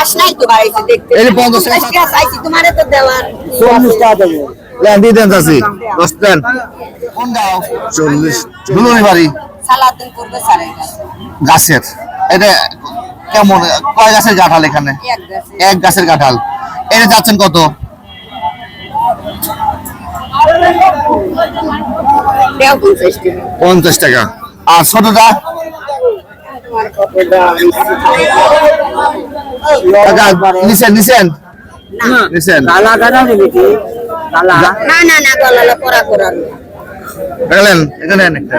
বাস নাই তো বাড়িতে দেখতে এই 50 টাকা চাইছি তোমারে তো দেওয়ার 40 টাকা দেবো। লেন দিয়ে দেন চাচি 10 দেন কোন দাও 40 দুলুরি বাড়ি সালাদিন করবে সারে গাছের এটা কেমন কয় গাছের কাঁঠাল এখানে এক গাছে এক গাছের কাঁঠাল এটা যাচ্ছেন কত দেও 50 50 টাকা টাকা আর ছোটটা তোমার কত দাম টাকা নিছেন নিছেন নিছেন কালা কাটা নিবি কি কালা না না না গলালা করা করা দেখলেন এখানে একটা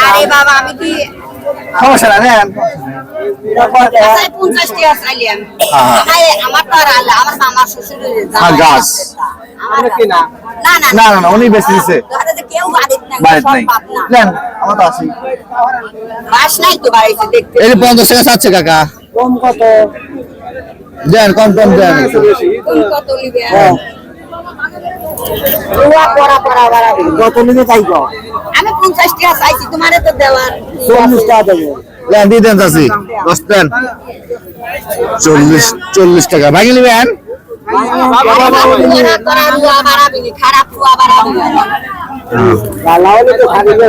আরে বাবা আমি কি সমস্যা না নেন আচ্ছা 50 টাকা চাইলাম আমার তো আর আল্লাহ আমার মামা শ্বশুরের হ্যাঁ, গাছ। আমার কি না না না না না না উনি বেশি দিছে ধরে যে কেউ বাড়িতে নাই বাড়িতে সব নাই বাপ না নেন আমার তো আছে বাস নাই তো বাড়িতে দেখতে এই 50 টাকা চাচ্ছে কাকা কম কত দেন কম কম দেন তুমি কত নিবে হ্যাঁ। রুয়া পড়া পড়া বাড়াবি কত নিবি তাই কও আমি 50 টাকা চাইছি তোমারে তো দেওয়ার 40 টাকা দেবো। লেন দিয়ে দেন চাচি 10 দেন 40 টাকা ভাঙি নেবেন পড়া করা রুয়া বাড়াবি খারাপ রুয়া বাড়াবি কালা হলে তো খালি না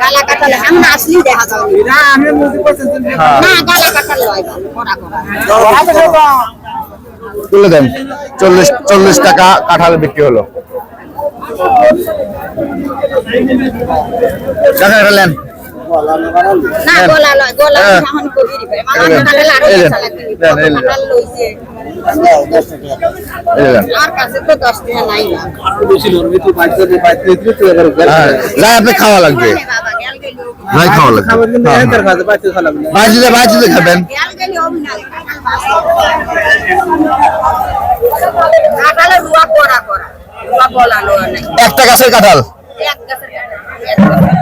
গালা কাটালে আমি আসলি দেখা যাবে না আমি মুজি পছন্দ না গালা কাটালে হয় পড়া করা তুলে দেন 40 টাকা কাঁঠাল বিক্রি হলো কাকা এটা নেন না গলা লয় গলা এখন কবি দিবে মামা কাটালে আরো পয়সা লাগবে কাটাল লইছে এই দেন আমার কাছে তো 10 টাকা নাই না বেশি লড়বি তুই বাইতে তুই এবার হ্যাঁ যাই আপনি খাওয়া লাগবে বাবা গেল গেল যাই খাওয়া লাগবে খাবার কিন্তু এর কাছে বাইতে খালাম না বাজিতে খাবেন গেল গেল অভিনয় কাটালে রুয়া পড়া করা রুয়া গলা লয় নাই একটা গাছের কাঁঠাল এক গাছের কাটা